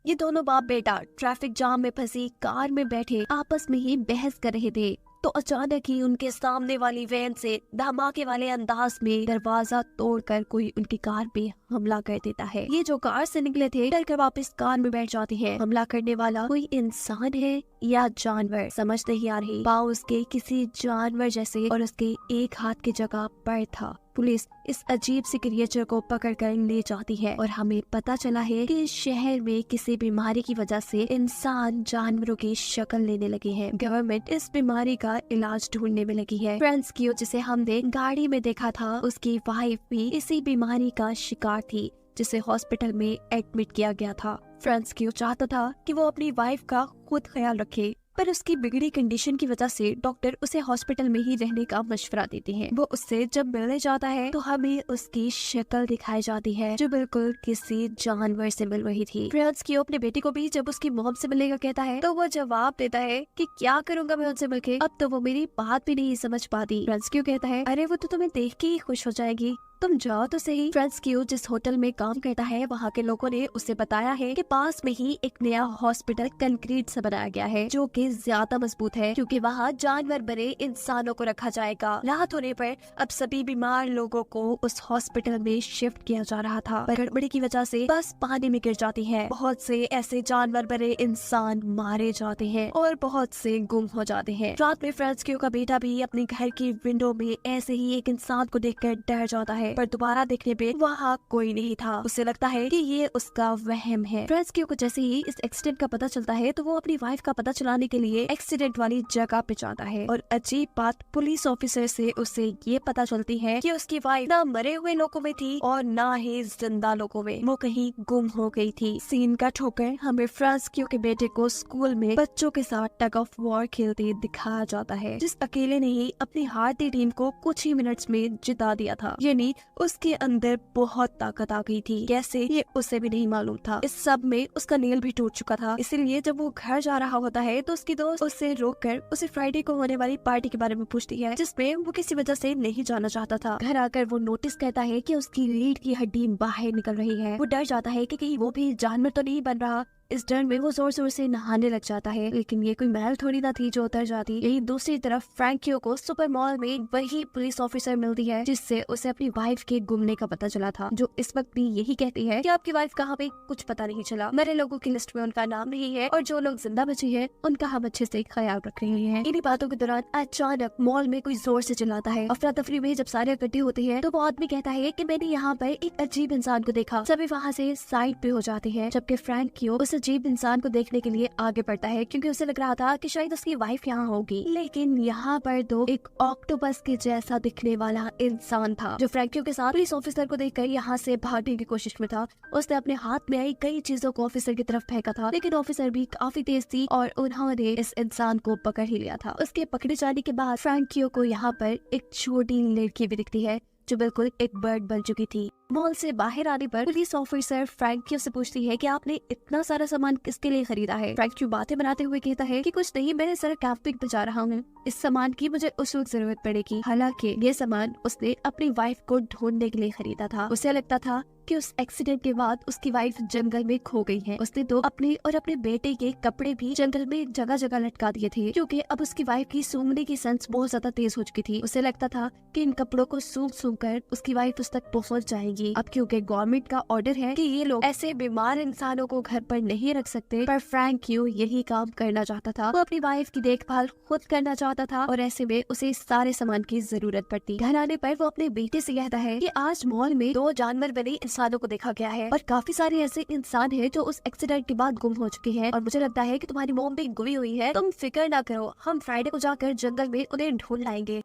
ये दोनों बाप बेटा ट्रैफिक जाम में फंसी कार में बैठे आपस में ही बहस कर रहे थे, तो अचानक ही उनके सामने वाली वैन से धमाके वाले अंदाज में दरवाजा तोड़कर कोई उनकी कार पे हमला कर देता है। ये जो कार से निकले थे डर कर वापस कार में बैठ जाते हैं। हमला करने वाला कोई इंसान है या जानवर समझ नहीं आ रही। पाँव उसके किसी जानवर जैसे और उसके एक हाथ की जगह पैर था। पुलिस इस अजीब सी क्रिएचर को पकड़ कर ले जाती है और हमें पता चला है कि इस शहर में किसी बीमारी की वजह से इंसान जानवरों की शक्ल लेने लगे हैं। गवर्नमेंट इस बीमारी का इलाज ढूंढने में लगी है। फ्रांस्कियो जिसे हमने गाड़ी में देखा था, उसकी वाइफ भी इसी बीमारी का शिकार थी, जिसे हॉस्पिटल में एडमिट किया गया था। फ्रांस्कियो चाहता था कि वो अपनी वाइफ का खुद ख्याल रखे, पर उसकी बिगड़ी कंडीशन की वजह से डॉक्टर उसे हॉस्पिटल में ही रहने का मशवरा देते हैं। वो उससे जब मिलने जाता है तो हमें उसकी शक्ल दिखाई जाती है जो बिल्कुल किसी जानवर से मिल रही थी। फ्रांस्कियो अपने बेटे को भी जब उसकी मॉम से मिलने का कहता है तो वो जवाब देता है कि क्या करूंगा मैं उनसे मिलके, अब तो वो मेरी बात भी नहीं समझ पाती। फ्रांस्कियो कहता है अरे वो तो तुम्हें देख के ही खुश हो जाएगी, तुम जाओ तो सही। फ्रांस्कियो जिस होटल में काम करता है वहाँ के लोगों ने उसे बताया है कि पास में ही एक नया हॉस्पिटल कंक्रीट से बनाया गया है जो कि ज्यादा मजबूत है, क्योंकि वहाँ जानवर बने इंसानों को रखा जाएगा। राहत होने पर अब सभी बीमार लोगों को उस हॉस्पिटल में शिफ्ट किया जा रहा था, पर गड़बड़ी की वजह से बस पानी में गिर जाती है। बहुत से ऐसे जानवर बने इंसान मारे जाते हैं और बहुत से गुम हो जाते हैं। रात में फ्रांस्कियो का बेटा भी अपने घर की विंडो में ऐसे ही एक इंसान को देखकर डर जाता है, पर दोबारा देखने पे वहाँ कोई नहीं था। उसे लगता है कि ये उसका वहम है। फ्रांस्कियो को जैसे ही इस एक्सीडेंट का पता चलता है तो वो अपनी वाइफ का पता चलाने के लिए एक्सीडेंट वाली जगह पे जाता है, और अजीब बात पुलिस ऑफिसर से उसे ये पता चलती है कि उसकी वाइफ ना मरे हुए लोगों में थी और ना ही जिंदा लोगों में, वो कहीं गुम हो गई थी। सीन का ठोकर हमें फ्रांस्कियो के बेटे को स्कूल में बच्चों के साथ टग ऑफ वॉर खेलते दिखाया जाता है, जिस अकेले ने ही अपनी हारती टीम को कुछ ही मिनट्स में जिता दिया था। यानी उसके अंदर बहुत ताकत आ गई थी, कैसे ये उसे भी नहीं मालूम था। इस सब में उसका नेल भी टूट चुका था, इसीलिए जब वो घर जा रहा होता है तो उसकी दोस्त उसे रोककर उसे फ्राइडे को होने वाली पार्टी के बारे में पूछती है, जिसमें वो किसी वजह से नहीं जाना चाहता था। घर आकर वो नोटिस करता है कि उसकी रीढ़ की हड्डी बाहर निकल रही है। वो डर जाता है कि कहीं वो भी जानवर तो नहीं बन रहा। इस डर में वो जोर जोर से नहाने लग जाता है, लेकिन ये कोई महल थोड़ी ना थी जो उतर जाती। यही दूसरी तरफ फ्रैंकियो को सुपर मॉल में वही पुलिस ऑफिसर मिलती है जिससे उसे अपनी वाइफ के गुमने का पता चला था, जो इस वक्त भी यही कहती है कि आपकी वाइफ कहाँ पे कुछ पता नहीं चला, मरे लोगों की लिस्ट में उनका नाम नहीं है और जो लोग जिंदा बचे हैं उनका हम अच्छे से ख्याल रख रहे हैं। इन्हीं बातों के दौरान अचानक मॉल में कोई जोर से चिल्लाता है। अफरा तफरी में जब सारे इकट्ठे होते हैं तो वो आदमी कहता है कि मैंने यहाँ पर एक अजीब इंसान को देखा। सभी वहाँ से साइड पे हो जाते हैं, जबकि फ्रैंकियो उस अजीब इंसान को देखने के लिए आगे बढ़ता है, क्योंकि उसे लग रहा था कि शायद उसकी वाइफ यहाँ होगी। लेकिन यहाँ पर तो एक ऑक्टोपस के जैसा दिखने वाला इंसान था जो फ्रैंकियो के साथ पुलिस ऑफिसर को देखकर यहाँ से भागने की कोशिश में था। उसने अपने हाथ में आई कई चीजों को ऑफिसर की तरफ फेंका था, लेकिन ऑफिसर भी काफी तेज थी और उन्होंने इस इंसान को पकड़ ही लिया था। उसके पकड़े जाने के बाद फ्रैंकियो को यहाँ पर एक छोटी लड़की भी दिखती है जो बिल्कुल एक बर्ड बन चुकी थी। मॉल से बाहर आने पर पुलिस ऑफिसर फ्रैंकियो से पूछती है कि आपने इतना सारा सामान किसके लिए खरीदा है। फ्रैंकियो बातें बनाते हुए कहता है कि कुछ नहीं, मैं सर कैंपिंग पे जा रहा हूँ, इस सामान की मुझे उस वक्त जरूरत पड़ेगी। हालांकि ये सामान उसने अपनी वाइफ को ढूंढने के लिए खरीदा था। उसे लगता था कि उस एक्सीडेंट के बाद उसकी वाइफ जंगल में खो गई है। उसने तो अपने और अपने बेटे के कपड़े भी जंगल में जगह जगह लटका दिए थे, क्योंकि अब उसकी वाइफ की सूंघने की सेंस बहुत ज्यादा तेज हो चुकी थी। उसे लगता था कि इन कपड़ों को सूंघ सूंघ कर उसकी वाइफ उस तक पहुंच जाएगी। अब क्योंकि गवर्नमेंट का ऑर्डर है कि ये लोग ऐसे बीमार इंसानों को घर पर नहीं रख सकते, पर फ्रैंकियो यही काम करना चाहता था। वो अपनी वाइफ की देखभाल खुद करना चाहता था और ऐसे में उसे सारे सामान की जरूरत पड़ती। घर आने पर वो अपने बेटे से कहता है कि आज मॉल में 2 जानवर बने इंसानों को देखा गया है और काफी सारे ऐसे इंसान हैं जो उस एक्सीडेंट के बाद गुम हो चुके हैं, और मुझे लगता है कि तुम्हारी मॉम भी गुमी हुई है। तुम फिक्र ना करो, हम फ्राइडे को जाकर जंगल में उन्हें ढूंढ लाएंगे।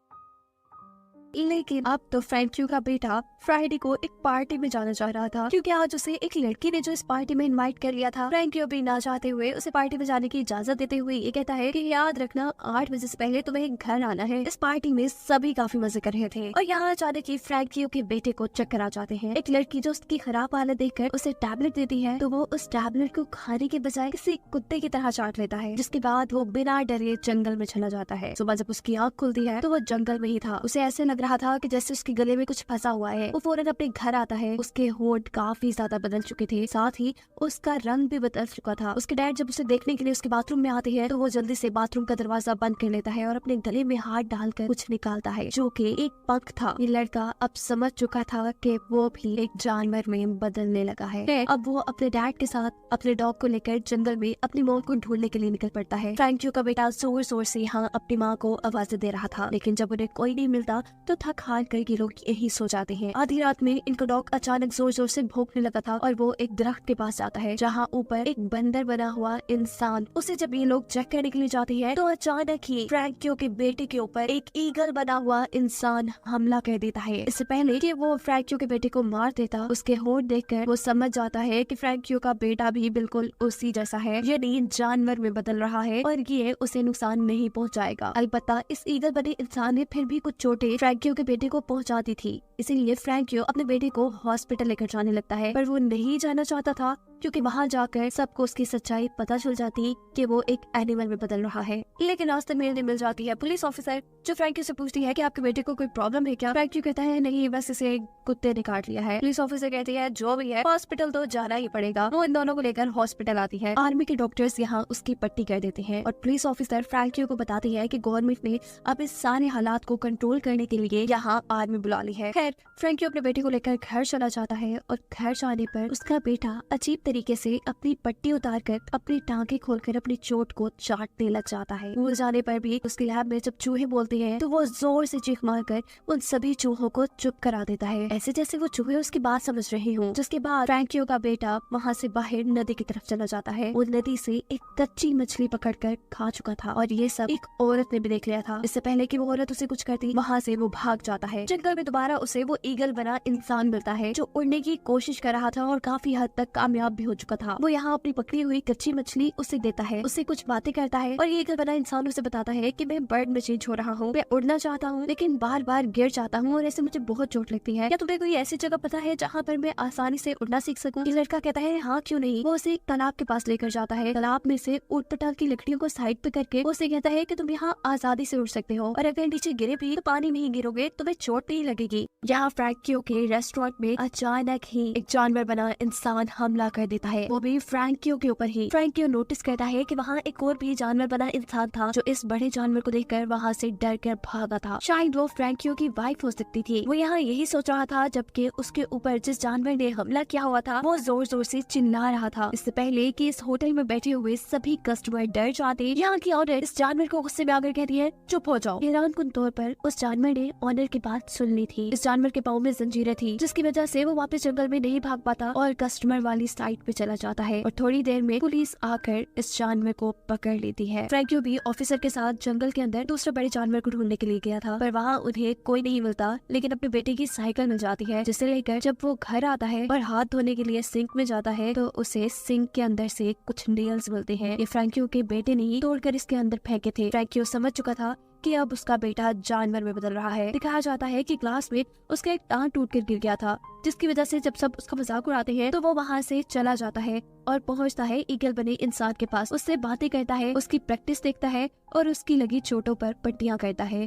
लेकिन अब तो फ्रैंकियो का बेटा फ्राइडे को एक पार्टी में जाना चाह रहा था, क्योंकि आज उसे एक लड़की ने जो इस पार्टी में इनवाइट कर लिया था। फ्रैंकियो भी ना चाहते हुए उसे पार्टी में जाने की इजाजत देते हुए ये कहता है कि याद रखना 8 बजे से पहले तुम्हें घर आना है। इस पार्टी में सभी काफी मजे कर रहे थे और यहाँ अचानक ही फ्रैंकियो के बेटे को चक्कर आ जाते हैं। एक लड़की जो उसकी खराब हालत देखकर उसे टैबलेट देती है तो वो उस टैबलेट को खाने के बजाय किसी कुत्ते की तरह चाट लेता है, जिसके बाद वो बिना डरे जंगल में चला जाता है। सुबह जब उसकी आँख खुलती है तो वो जंगल में ही था। उसे ऐसे लग रहा था कि जैसे उसके गले में कुछ फंसा हुआ है। वो फौरन अपने घर आता है। उसके होंठ काफी ज्यादा बदल चुके थे, साथ ही उसका रंग भी बदल चुका था। उसके डैड जब उसे देखने के लिए उसके बाथरूम में आते हैं तो वो जल्दी से बाथरूम का दरवाजा बंद कर लेता है और अपने गले में हाथ डालकर कुछ निकालता है जो कि एक पंख था। ये लड़का अब समझ चुका था कि वो भी एक जानवर में बदलने लगा है। अब वो अपने डैड के साथ अपने डॉग को लेकर जंगल में अपनी मॉम को ढूंढने के लिए निकल पड़ता है। फ्रैंकियो का बेटा जोर जोर से यहाँ अपनी माँ को आवाजें दे रहा था, लेकिन जब उन्हें कोई नहीं मिलता तो थक हार कर ये लोग यही सो जाते हैं। आधी रात में इनका डॉग अचानक जोर जोर से भौंकने लगा था और वो एक दरख्त के पास जाता है जहाँ ऊपर एक बंदर बना हुआ इंसान। उसे जब ये लोग चेक करने के लिए जाते हैं तो अचानक ही फ्रैंकियो के बेटे के ऊपर एक ईगल बना हुआ इंसान हमला कर देता है। इससे पहले कि वो फ्रैंकियो के बेटे को मार देता, उसके होंठ देखकर वो समझ जाता है कि फ्रैंकियो का बेटा भी बिल्कुल उसी जैसा है, यानी जानवर में बदल रहा है और ये उसे नुकसान नहीं पहुंचाएगा। अलबत्ता इस ईगल बने इंसान ने फिर भी कुछ चोटें फ्रैंकियो के बेटे को पहुंचा दी थी, इसीलिए फ्रैंकियो अपने बेटे को हॉस्पिटल लेकर जाने लगता है। पर वो नहीं जाना चाहता था क्योंकि वहाँ जाकर सबको उसकी सच्चाई पता चल जाती कि वो एक एनिमल में बदल रहा है। लेकिन रास्ते में मिल जाती है पुलिस ऑफिसर जो फ्रैंकियो से पूछती है कि आपके बेटे को कोई प्रॉब्लम है क्या। फ्रैंकियो कहता है नहीं, बस इसे कुत्ते ने काट लिया है। पुलिस ऑफिसर कहती है जो भी है हॉस्पिटल तो जाना ही पड़ेगा। वो इन दोनों को लेकर हॉस्पिटल आती है। आर्मी के डॉक्टर्स यहाँ उसकी पट्टी कर देते हैं और पुलिस ऑफिसर फ्रैंकियो को बताती है कि गवर्नमेंट ने अब इस सारे हालात को कंट्रोल करने के लिए यहाँ आर्मी बुला ली है। खैर फ्रैंकियो अपने बेटे को लेकर घर चला जाता है और घर जाने पर उसका बेटा अजीब तरीके से अपनी पट्टी उतारकर अपनी टांगे खोलकर अपनी चोट को चाटने लग जाता है। भूल जाने पर भी उसके लैब में जब चूहे बोलते हैं तो वो जोर से चीख मारकर उन सभी चूहों को चुप करा देता है, ऐसे जैसे वो चूहे उसकी बात समझ रहे हों। जिसके बाद फ्रैंकियो का बेटा वहाँ से बाहर नदी की तरफ चला जाता है। वो नदी से एक कच्ची मछली पकड़कर खा चुका था और ये सब एक औरत ने भी देख लिया था। इससे पहले कि वो औरत उसे कुछ करती, वहाँ से वो भाग जाता है। जंगल में दोबारा उसे वो ईगल बना इंसान मिलता है जो उड़ने की कोशिश कर रहा था और काफी हद तक कामयाब भी हो चुका था। वो यहाँ अपनी पकड़ी हुई कच्ची मछली उसे देता है, उससे कुछ बातें करता है और ये ईगल बना इंसान उसे बताता है कि मैं बर्ड में चेंज हो रहा हूँ, मैं उड़ना चाहता हूँ लेकिन बार बार गिर जाता हूँ और ऐसे मुझे बहुत चोट लगती है। क्या तुम्हें कोई ऐसी जगह पता है जहाँ पर मैं आसानी से उड़ना सीख सकूँ? ये लड़का कहता है हाँ क्यों नहीं। वो उसे एक तालाब के पास लेकर जाता है। तालाब में से ऊटपटांग की लकड़ियों को साइड पे करके उसे कहता है कि तुम यहाँ आजादी से उड़ सकते हो और अगर नीचे गिरे भी तो पानी में ही गिरोगे, तुम्हें चोट नहीं लगेगी। यहाँ फ्रैंकियो के रेस्टोरेंट में अचानक ही एक जानवर बना इंसान हमला कर देता है, वो भी फ्रैंकियो के ऊपर ही। फ्रैंकियो नोटिस करता है कि वहाँ एक और भी जानवर बना इंसान था जो इस बड़े जानवर को देखकर वहाँ से डर कर भागा था। शायद वो फ्रैंकियो की वाइफ हो सकती थी। वो यहाँ यही सोच रहा था जबकि उसके ऊपर जिस जानवर ने हमला किया हुआ था वो जोर जोर से चिल्ला रहा था। इससे पहले कि इस होटल में बैठे हुए सभी कस्टमर डर जाते, यहाँ की ऑनर इस जानवर को गुस्से में आकर कहती है चुप हो जाओ। हैरानकुन तौर पर उस जानवर ने ऑनर की बात सुन ली थी। इस जानवर के पाँव में जंजीरें थी जिसकी वजह से वो वापस जंगल में नहीं भाग पाता और कस्टमर वाली साइड पे चला जाता है और थोड़ी देर में पुलिस आकर इस जानवर को पकड़ लेती है। फ्रैंकियो भी ऑफिसर के साथ जंगल के अंदर दूसरे बड़े जानवर को ढूंढने के लिए गया था, पर वहाँ उन्हें कोई नहीं मिलता, लेकिन अपने बेटे की साइकिल मिल जाती है जिसे लेकर जब वो घर आता है और हाथ धोने के लिए सिंक में जाता है तो उसे सिंक के अंदर से कुछ नेल्स मिलते हैं। ये फ्रैंकियो के बेटे ने ही तोड़कर इसके अंदर फेंके थे। फ्रैंकियो समझ चुका था कि अब उसका बेटा जानवर में बदल रहा है। दिखाया जाता है कि क्लास में उसका एक टांग टूटकर गिर गया था, जिसकी वजह से जब सब उसका मजाक उड़ाते हैं तो वो वहाँ से चला जाता है और पहुँचता है ईगल बने इंसान के पास। उससे बातें करता है, उसकी प्रैक्टिस देखता है और उसकी लगी चोटों पर पट्टियां करता है।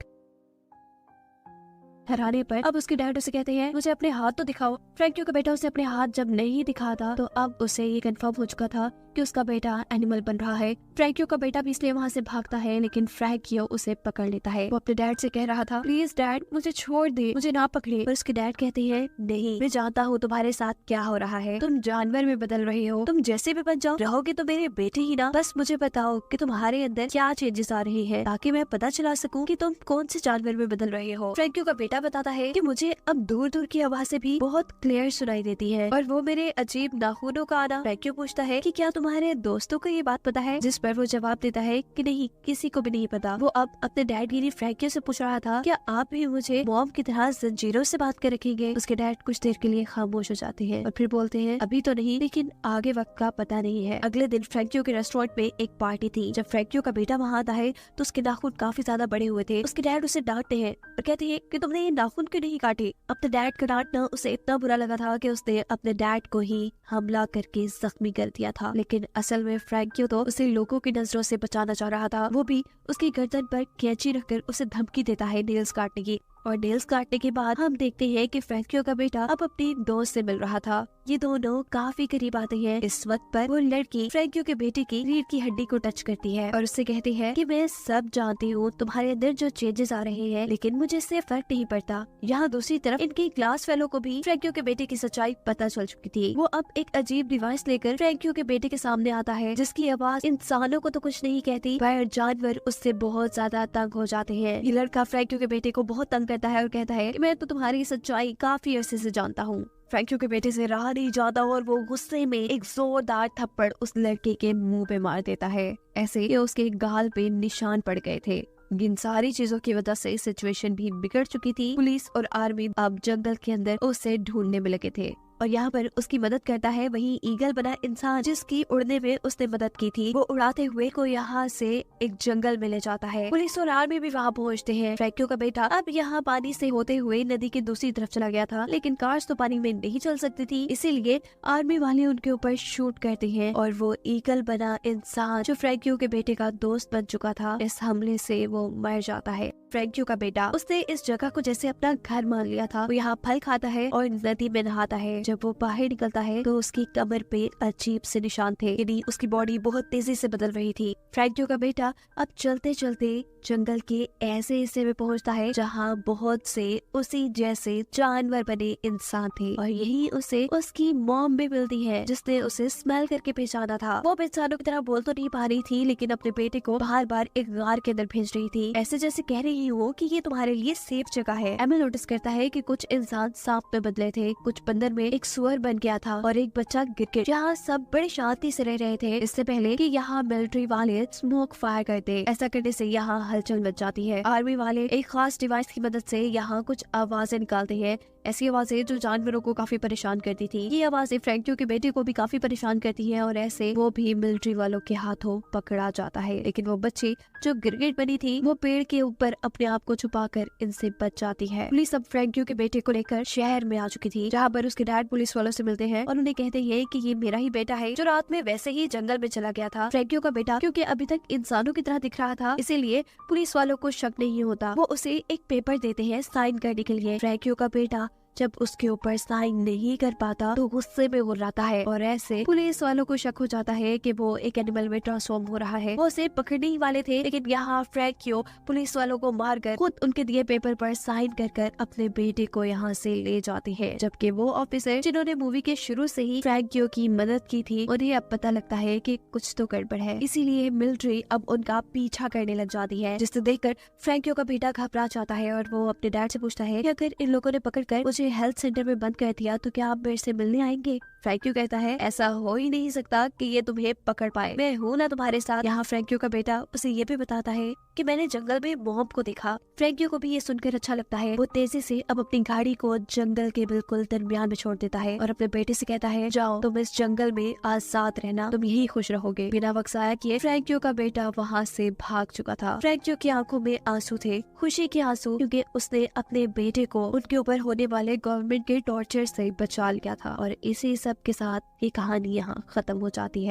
हराने पर अब उसके डैड उसे कहते हैं मुझे अपने हाथ तो दिखाओ। फ्रैंकियो का बेटा उसे अपने हाथ जब नहीं दिखाता तो अब उसे ये कंफर्म हो चुका था कि उसका बेटा एनिमल बन रहा है। फ्रैंकियो का बेटा भी इसलिए वहाँ से भागता है, लेकिन फ्रैंकियो उसे पकड़ लेता है। वो अपने डैड से कह रहा था प्लीज डैड मुझे छोड़ दे, मुझे ना पकड़े। पर उसके डैड कहते हैं नहीं, मैं जानता हूँ तुम्हारे साथ क्या हो रहा है, तुम जानवर में बदल रहे हो, तुम जैसे भी बन जाओ, रहोगे तो मेरे बेटे ही ना। बस मुझे बताओ कि तुम्हारे अंदर क्या चेंजेस आ रहे हैं ताकि मैं पता चला सकूँ कि तुम कौन से जानवर में बदल रहे हो। फ्रैंकियो का बेटा बताता है कि मुझे अब दूर दूर की आवाजें भी बहुत क्लियर सुनाई देती है और वो मेरे अजीब नाखूनों का आना। फ्रैंकियो पूछता है कि क्या तुम्हारे दोस्तों को ये बात पता है, जिस पर वो जवाब देता है कि नहीं, किसी को भी नहीं पता। वो अब अपने डैड यानी फ्रैंकियो से पूछ रहा था क्या आप भी मुझे मॉम की तरह जंजीरों से बात कर रखेंगे। उसके डैड कुछ देर के लिए खामोश हो जाते हैं और फिर बोलते हैं अभी तो नहीं, लेकिन आगे वक्त का पता नहीं है। अगले दिन फ्रैंकियो के रेस्टोरेंट में एक पार्टी थी। जब फ्रैंकियो का बेटा वहाँ आता है तो उसके नाखून काफी ज्यादा बड़े हुए थे। उसके डैड उसे डांटते हैं और कहते हैं कि तुमने ये नाखून क्यों नहीं काटे। अपने डैड का डांटना उसे इतना बुरा लगा था कि उसने अपने डैड को ही हमला करके जख्मी कर दिया था, लेकिन असल में फ्रैंकियो तो उसे लोगों की नजरों से बचाना चाह रहा था। वो भी उसकी गर्दन पर कैंची रखकर उसे धमकी देता है नेल्स काटने की। और नेल्स काटने के बाद हम देखते हैं कि फ्रैंकियो का बेटा अब अपनी दोस्त से मिल रहा था। ये दोनों काफी करीब आते हैं। इस वक्त पर वो लड़की फ्रैंकियो के बेटे की रीढ़ की हड्डी को टच करती है और उससे कहती है कि मैं सब जानती हूँ तुम्हारे अंदर जो चेंजेस आ रहे हैं, लेकिन मुझे इससे फर्क नहीं पड़ता। यहाँ दूसरी तरफ इनकी क्लास फेलो को भी फ्रैंकियो के बेटे की सच्चाई पता चल चुकी थी। वो अब एक अजीब डिवाइस लेकर फ्रैंकियो के बेटे के सामने आता है, जिसकी आवाज इंसानों को तो कुछ नहीं कहती, पर जानवर उससे बहुत ज्यादा तंग हो जाते हैं। ये लड़का फ्रैंकियो के बेटे को बहुत तंग करता है और कहता है कि मैं तो तुम्हारी सच्चाई काफी अरसे से जानता हूँ। फ्रैंकियो के बेटे से रहा नहीं जाता और वो गुस्से में एक जोरदार थप्पड़ उस लड़के के मुंह पे मार देता है, ऐसे कि उसके गाल पे निशान पड़ गए थे। इन सारी चीजों की वजह से सिचुएशन भी बिगड़ चुकी थी। पुलिस और आर्मी अब जंगल के अंदर उसे ढूंढने में लगे थे और यहाँ पर उसकी मदद करता है वही ईगल बना इंसान जिसकी उड़ने में उसने मदद की थी। वो उड़ाते हुए को यहाँ से एक जंगल में ले जाता है। पुलिस और आर्मी भी वहाँ पहुँचते हैं। फ्रैंकियो का बेटा अब यहाँ पानी से होते हुए नदी के दूसरी तरफ चला गया था, लेकिन कार्स तो पानी में नहीं चल सकती थी, इसीलिए आर्मी वाले उनके ऊपर शूट करते हैं और वो ईगल बना इंसान जो फ्रैंकियो के बेटे का दोस्त बन चुका था, इस हमले से वो मर जाता है। फ्रैंकियो का बेटा उसने इस जगह को जैसे अपना घर मान लिया था। वो यहाँ फल खाता है और नदी में नहाता है। जब वो बाहर निकलता है तो उसकी कमर पे अजीब से निशान थे, यानी उसकी बॉडी बहुत तेजी से बदल रही थी। फ्रैंकियो का बेटा अब चलते चलते जंगल के ऐसे हिस्से में पहुंचता है जहाँ बहुत से उसी जैसे जानवर बने इंसान थे और यही उसे उसकी मॉम भी मिलती है, जिसने उसे स्मेल करके पहचाना था। वो इंसानों की तरह बोल तो नहीं पा रही थी, लेकिन अपने बेटे को बार बार एक गार के अंदर भेज रही थी, ऐसे जैसे कह रही हो कि ये तुम्हारे लिए सेफ जगह है। एमिल नोटिस करता है कि कुछ इंसान सांप में बदले थे, कुछ बंदर में एक सुअर बन गया था और एक बच्चा गिरगिट। यहाँ सब बड़े शांति से रह रहे थे इससे पहले कि यहाँ मिलिट्री वाले स्मोक फायर करते। ऐसा करने से यहाँ हलचल मच जाती है। आर्मी वाले एक खास डिवाइस की मदद से यहाँ कुछ आवाजें निकालते हैं, ऐसी आवाजें जो जानवरों को काफी परेशान करती थी। ये आवाजें फ्रैंकियो के बेटे को भी काफी परेशान करती है और ऐसे वो भी मिलिट्री वालों के हाथों पकड़ा जाता है। लेकिन वो बच्ची जो गिरगिट बनी थी वो पेड़ के ऊपर अपने आप को छुपाकर इनसे बच जाती है। पुलिस अब फ्रैंकियो के बेटे को लेकर शहर में आ चुकी थी, जहाँ पर उसके डैड पुलिस वालों से मिलते हैं और उन्हें कहते हैं कि ये मेरा ही बेटा है जो रात में वैसे ही जंगल में चला गया था। फ्रैंकियो का बेटा क्योंकि अभी तक इंसानों की तरह दिख रहा था, इसीलिए पुलिस वालों को शक नहीं होता। वो उसे एक पेपर देते हैं साइन करने के लिए। फ्रैंकियो का बेटा जब उसके ऊपर साइन नहीं कर पाता तो गुस्से में गुर्राता है और ऐसे पुलिस वालों को शक हो जाता है कि वो एक एनिमल में ट्रांसफॉर्म हो रहा है। वो उसे पकड़ने ही वाले थे, लेकिन यहाँ फ्रैंकियो पुलिस वालों को मारकर खुद उनके दिए पेपर पर साइन कर अपने बेटे को यहाँ से ले जाती है। जबकि वो ऑफिसर जिन्होंने मूवी के शुरू से ही फ्रैंकियो की मदद की थी, उन्हें अब पता लगता है कि कुछ तो गड़बड़ है, इसीलिए मिलिट्री अब उनका पीछा करने लग जाती है, जिसे देखकर फ्रैंकियो का बेटा घबरा जाता है और वो अपने डैड से पूछता है कि अगर इन लोगों ने पकड़कर मुझे हेल्थ सेंटर में बंद कर दिया तो क्या आप मेरे से मिलने आएंगे। फ्रैंकियो कहता है ऐसा हो ही नहीं सकता कि ये तुम्हें पकड़ पाए, मैं हूँ ना तुम्हारे साथ। यहाँ फ्रैंकियो का बेटा उसे ये भी बताता है कि मैंने जंगल में मॉम को देखा। फ्रैंकियो को भी ये सुनकर अच्छा लगता है। वो तेजी से अब अपनी गाड़ी को जंगल के बिल्कुल दरमियान में छोड़ देता है और अपने बेटे से कहता है जाओ तुम इस जंगल में आजाद रहना, तुम यही खुश रहोगे। बिना वक्त जाया किए फ्रैंकियो का बेटा वहाँ से भाग चुका था। फ्रैंकियो की आंखों में आंसू थे, खुशी के आंसू, क्योंकि उसने अपने बेटे को उनके ऊपर होने वाले गवर्नमेंट के टॉर्चर से बचा लिया था। और इसी सब के साथ ये कहानी यहाँ खत्म हो जाती है।